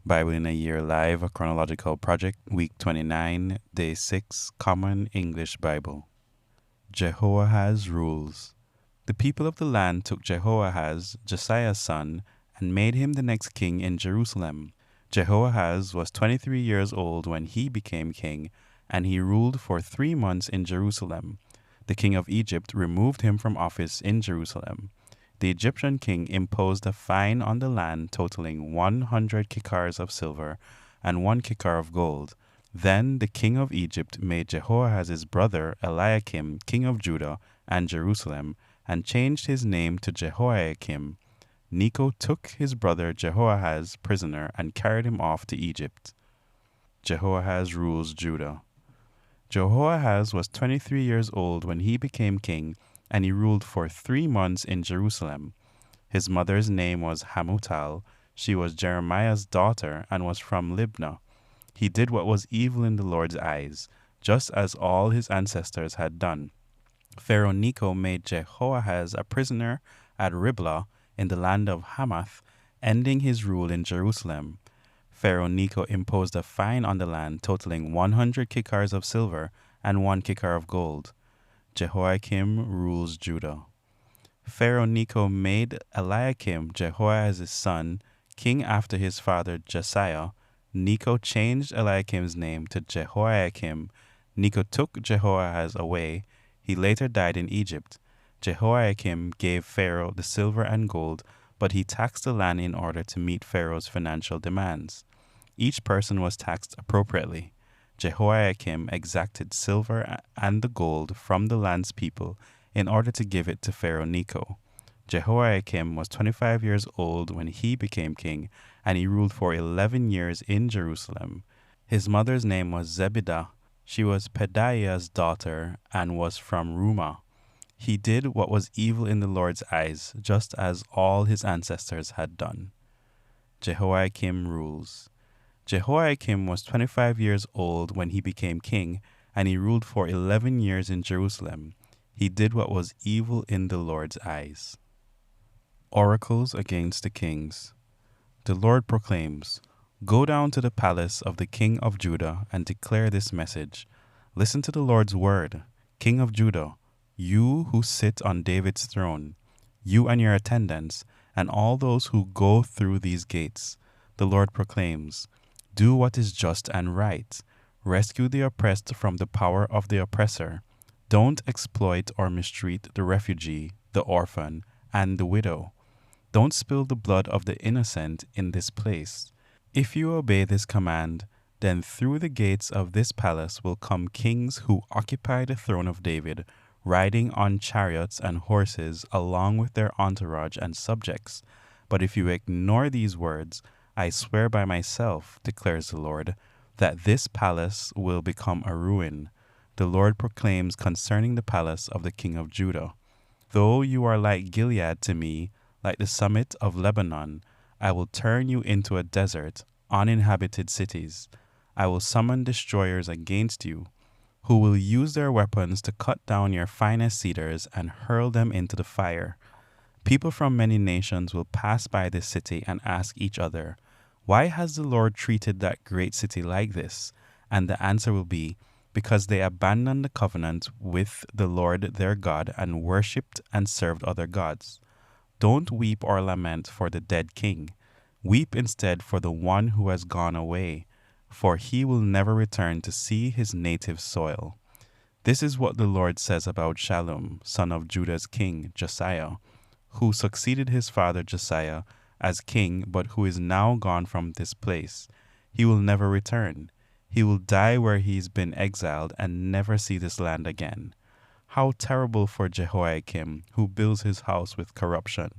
Bible in a Year Live, a Chronological Project, Week 29, Day 6, Common English Bible. Jehoahaz rules. The people of the land took Jehoahaz, Josiah's son, and made him the next king in Jerusalem. Jehoahaz was 23 years old when he became king, and he ruled for 3 months in Jerusalem. The king of Egypt removed him from office in Jerusalem. The Egyptian king imposed a fine on the land totaling 100 kikars of silver and 1 kikar of gold. Then the king of Egypt made Jehoahaz's brother Eliakim king of Judah and Jerusalem, and changed his name to Jehoiakim. Necho took his brother Jehoahaz prisoner and carried him off to Egypt. Jehoahaz rules Judah. Jehoahaz was 23 years old when he became king, and he ruled for 3 months in Jerusalem. His mother's name was Hamutal. She was Jeremiah's daughter and was from Libnah. He did what was evil in the Lord's eyes, just as all his ancestors had done. Pharaoh Necho made Jehoahaz a prisoner at Riblah in the land of Hamath, ending his rule in Jerusalem. Pharaoh Necho imposed a fine on the land totaling 100 kikars of silver and 1 kikar of gold. Jehoiakim rules Judah. Pharaoh Necho made Eliakim, Jehoahaz's son, king after his father Josiah. Necho changed Eliakim's name to Jehoiakim. Necho took Jehoahaz away. He later died in Egypt. Jehoiakim gave Pharaoh the silver and gold, but he taxed the land in order to meet Pharaoh's financial demands. Each person was taxed appropriately. Jehoiakim exacted silver and the gold from the land's people in order to give it to Pharaoh Necho. Jehoiakim was 25 years old when he became king, and he ruled for 11 years in Jerusalem. His mother's name was Zebidah. She was Pedaiah's daughter and was from Rumah. He did what was evil in the Lord's eyes, just as all his ancestors had done. Jehoiakim rules. Jehoiakim was 25 years old when he became king, and he ruled for 11 years in Jerusalem. He did what was evil in the Lord's eyes. Oracles against the kings. The Lord proclaims, "Go down to the palace of the king of Judah and declare this message. Listen to the Lord's word, King of Judah, you who sit on David's throne, you and your attendants, and all those who go through these gates." The Lord proclaims, "Do what is just and right. Rescue the oppressed from the power of the oppressor. Don't exploit or mistreat the refugee, the orphan, and the widow. Don't spill the blood of the innocent in this place. If you obey this command, then through the gates of this palace will come kings who occupy the throne of David, riding on chariots and horses along with their entourage and subjects. But if you ignore these words, I swear by myself, declares the Lord, that this palace will become a ruin." The Lord proclaims concerning the palace of the king of Judah, "Though you are like Gilead to me, like the summit of Lebanon, I will turn you into a desert, uninhabited cities. I will summon destroyers against you, who will use their weapons to cut down your finest cedars and hurl them into the fire. People from many nations will pass by this city and ask each other, 'Why has the Lord treated that great city like this?' And the answer will be, 'Because they abandoned the covenant with the Lord their God and worshipped and served other gods.' Don't weep or lament for the dead king. Weep instead for the one who has gone away, for he will never return to see his native soil." This is what the Lord says about Shallum, son of Judah's king, Josiah, who succeeded his father Josiah as king, but who is now gone from this place. He will never return. He will die where he's been exiled and never see this land again. How terrible for Jehoiakim, who builds his house with corruption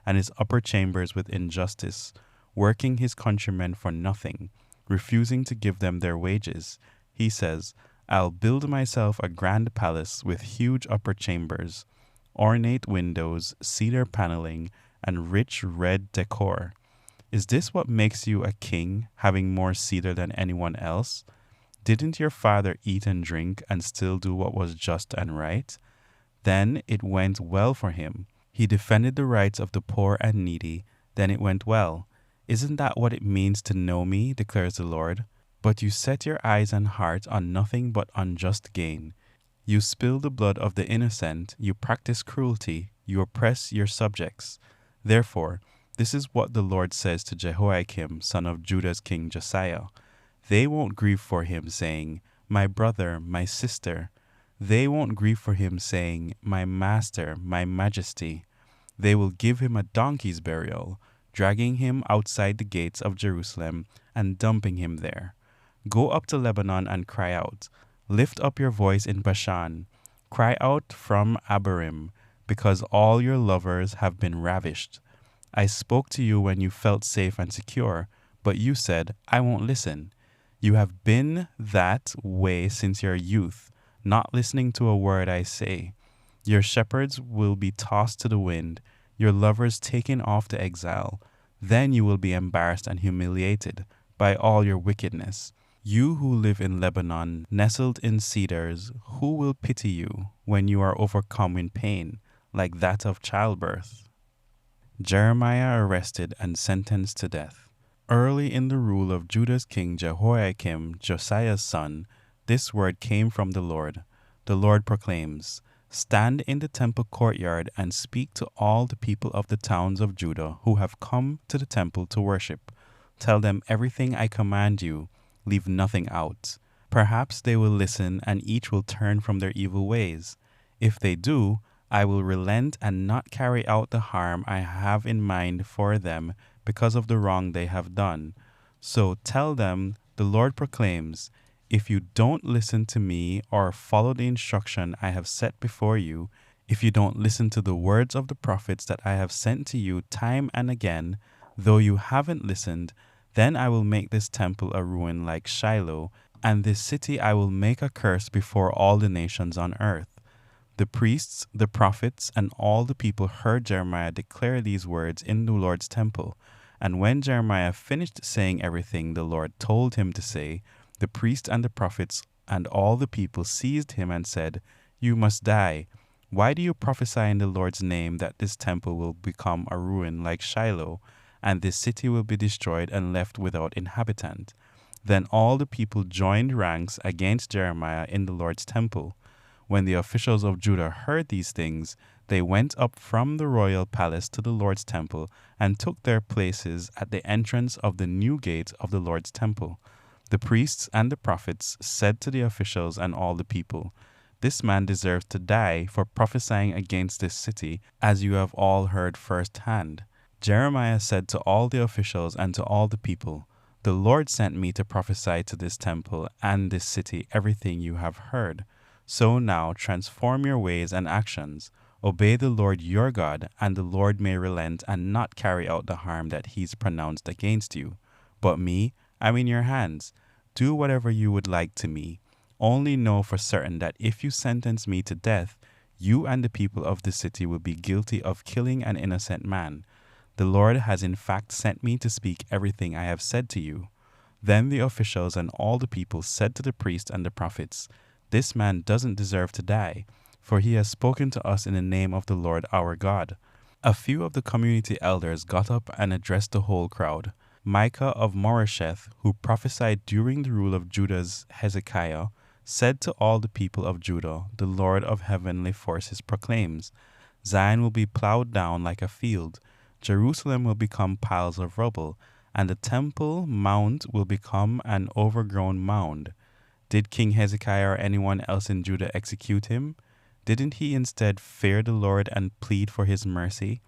and his upper chambers with injustice, working his countrymen for nothing, refusing to give them their wages. He says, "I'll build myself a grand palace with huge upper chambers, ornate windows, cedar paneling, and rich red decor. Is this what makes you a king, having more cedar than anyone else? Didn't your father eat and drink and still do what was just and right? Then it went well for him. He defended the rights of the poor and needy. Then it went well. Isn't that what it means to know me, declares the Lord? But you set your eyes and heart on nothing but unjust gain. You spill the blood of the innocent, you practice cruelty, you oppress your subjects. Therefore, this is what the Lord says to Jehoiakim, son of Judah's king Josiah. They won't grieve for him, saying, My brother, my sister. They won't grieve for him, saying, My master, my majesty. They will give him a donkey's burial, dragging him outside the gates of Jerusalem and dumping him there. Go up to Lebanon and cry out. Lift up your voice in Bashan. Cry out from Abarim, because all your lovers have been ravished. I spoke to you when you felt safe and secure, but you said, I won't listen. You have been that way since your youth, not listening to a word I say. Your shepherds will be tossed to the wind, your lovers taken off to exile. Then you will be embarrassed and humiliated by all your wickedness. You who live in Lebanon, nestled in cedars, who will pity you when you are overcome in pain, like that of childbirth? Jeremiah arrested and sentenced to death. Early in the rule of Judah's king Jehoiakim, Josiah's son, this word came from the Lord. The Lord proclaims, Stand in the temple courtyard and speak to all the people of the towns of Judah who have come to the temple to worship. Tell them everything I command you. Leave nothing out. Perhaps they will listen and each will turn from their evil ways. If they do, I will relent and not carry out the harm I have in mind for them because of the wrong they have done. So tell them, the Lord proclaims, if you don't listen to me or follow the instruction I have set before you, if you don't listen to the words of the prophets that I have sent to you time and again, though you haven't listened, then I will make this temple a ruin like Shiloh, and this city I will make a curse before all the nations on earth. The priests, the prophets, and all the people heard Jeremiah declare these words in the Lord's temple. And when Jeremiah finished saying everything the Lord told him to say, the priests and the prophets and all the people seized him and said, You must die. Why do you prophesy in the Lord's name that this temple will become a ruin like Shiloh, and this city will be destroyed and left without inhabitant? Then all the people joined ranks against Jeremiah in the Lord's temple. When the officials of Judah heard these things, they went up from the royal palace to the Lord's temple and took their places at the entrance of the new gate of the Lord's temple. The priests and the prophets said to the officials and all the people, This man deserves to die for prophesying against this city, as you have all heard firsthand. Jeremiah said to all the officials and to all the people, The Lord sent me to prophesy to this temple and this city everything you have heard. So now transform your ways and actions. Obey the Lord your God, and the Lord may relent and not carry out the harm that he's pronounced against you. But me, I'm in your hands. Do whatever you would like to me. Only know for certain that if you sentence me to death, you and the people of the city will be guilty of killing an innocent man. The Lord has in fact sent me to speak everything I have said to you. Then the officials and all the people said to the priests and the prophets, This man doesn't deserve to die, for he has spoken to us in the name of the Lord our God. A few of the community elders got up and addressed the whole crowd. Micah of Moresheth, who prophesied during the rule of Judah's Hezekiah, said to all the people of Judah, The Lord of heavenly forces proclaims, Zion will be plowed down like a field, Jerusalem will become piles of rubble, and the temple mount will become an overgrown mound. Did King Hezekiah or anyone else in Judah execute him? Didn't he instead fear the Lord and plead for his mercy?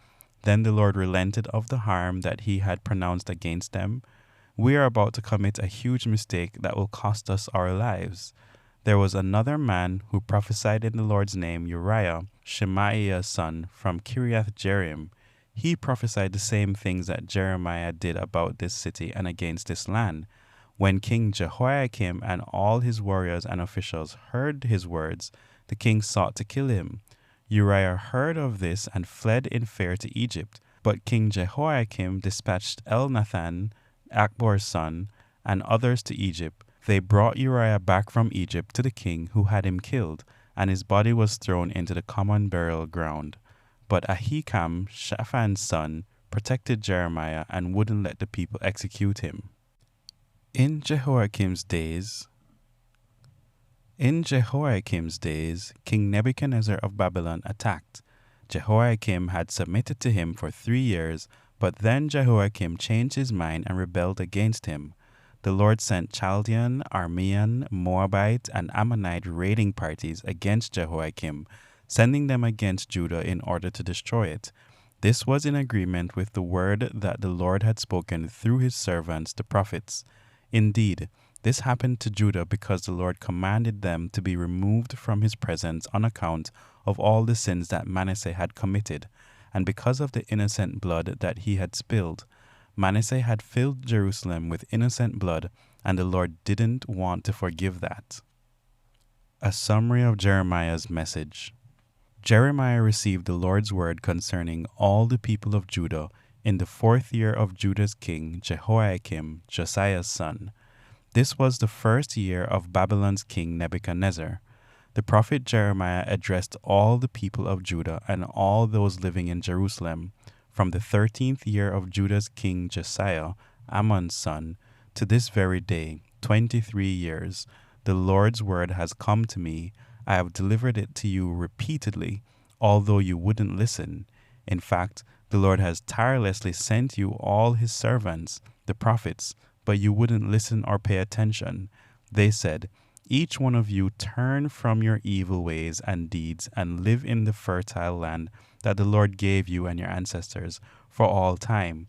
Then the Lord relented of the harm that he had pronounced against them. We are about to commit a huge mistake that will cost us our lives. There was another man who prophesied in the Lord's name, Uriah, Shemaiah's son, from Kiriath Jearim. He prophesied the same things that Jeremiah did about this city and against this land. When King Jehoiakim and all his warriors and officials heard his words, the king sought to kill him. Uriah heard of this and fled in fear to Egypt. But King Jehoiakim dispatched Elnathan, Akbor's son, and others to Egypt. They brought Uriah back from Egypt to the king who had him killed, and his body was thrown into the common burial ground. But Ahikam, Shaphan's son, protected Jeremiah and wouldn't let the people execute him. In Jehoiakim's days, King Nebuchadnezzar of Babylon attacked. Jehoiakim had submitted to him for 3 years, but then Jehoiakim changed his mind and rebelled against him. The Lord sent Chaldean, Aramean, Moabite, and Ammonite raiding parties against Jehoiakim, sending them against Judah in order to destroy it. This was in agreement with the word that the Lord had spoken through his servants, the prophets. Indeed, this happened to Judah because the Lord commanded them to be removed from his presence on account of all the sins that Manasseh had committed, and because of the innocent blood that he had spilled. Manasseh had filled Jerusalem with innocent blood, and the Lord didn't want to forgive that. A summary of Jeremiah's message. Jeremiah received the Lord's word concerning all the people of Judah in the 4th year of Judah's king Jehoiakim, Josiah's son. This was the 1st year of Babylon's king Nebuchadnezzar. The prophet Jeremiah addressed all the people of Judah and all those living in Jerusalem from the 13th year of Judah's king Josiah, Ammon's son, to this very day, 23 years. The Lord's word has come to me. I have delivered it to you repeatedly, although you wouldn't listen. In fact, the Lord has tirelessly sent you all his servants, the prophets, but you wouldn't listen or pay attention. They said, "Each one of you turn from your evil ways and deeds and live in the fertile land that the Lord gave you and your ancestors for all time.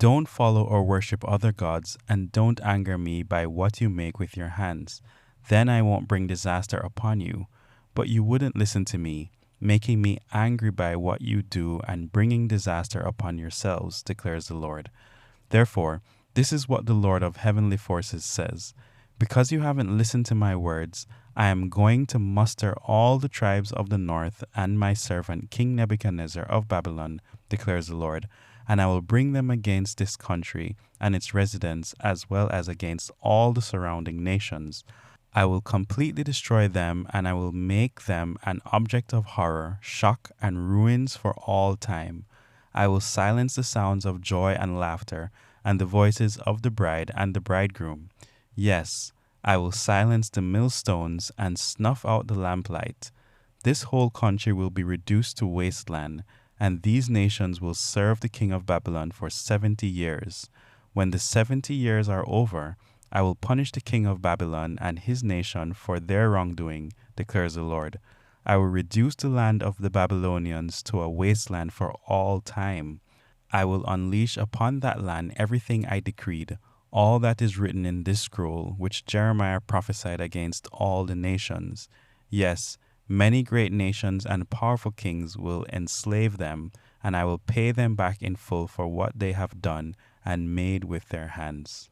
Don't follow or worship other gods, and don't anger me by what you make with your hands. Then I won't bring disaster upon you." But you wouldn't listen to me, making me angry by what you do and bringing disaster upon yourselves, declares the Lord. Therefore, this is what the Lord of heavenly forces says. Because you haven't listened to my words, I am going to muster all the tribes of the north and my servant King Nebuchadnezzar of Babylon, declares the Lord, and I will bring them against this country and its residents as well as against all the surrounding nations. I will completely destroy them, and I will make them an object of horror, shock, and ruins for all time. I will silence the sounds of joy and laughter, and the voices of the bride and the bridegroom. Yes, I will silence the millstones and snuff out the lamplight. This whole country will be reduced to wasteland, and these nations will serve the king of Babylon for 70 years. When the 70 years are over, I will punish the king of Babylon and his nation for their wrongdoing, declares the Lord. I will reduce the land of the Babylonians to a wasteland for all time. I will unleash upon that land everything I decreed, all that is written in this scroll, which Jeremiah prophesied against all the nations. Yes, many great nations and powerful kings will enslave them, and I will pay them back in full for what they have done and made with their hands.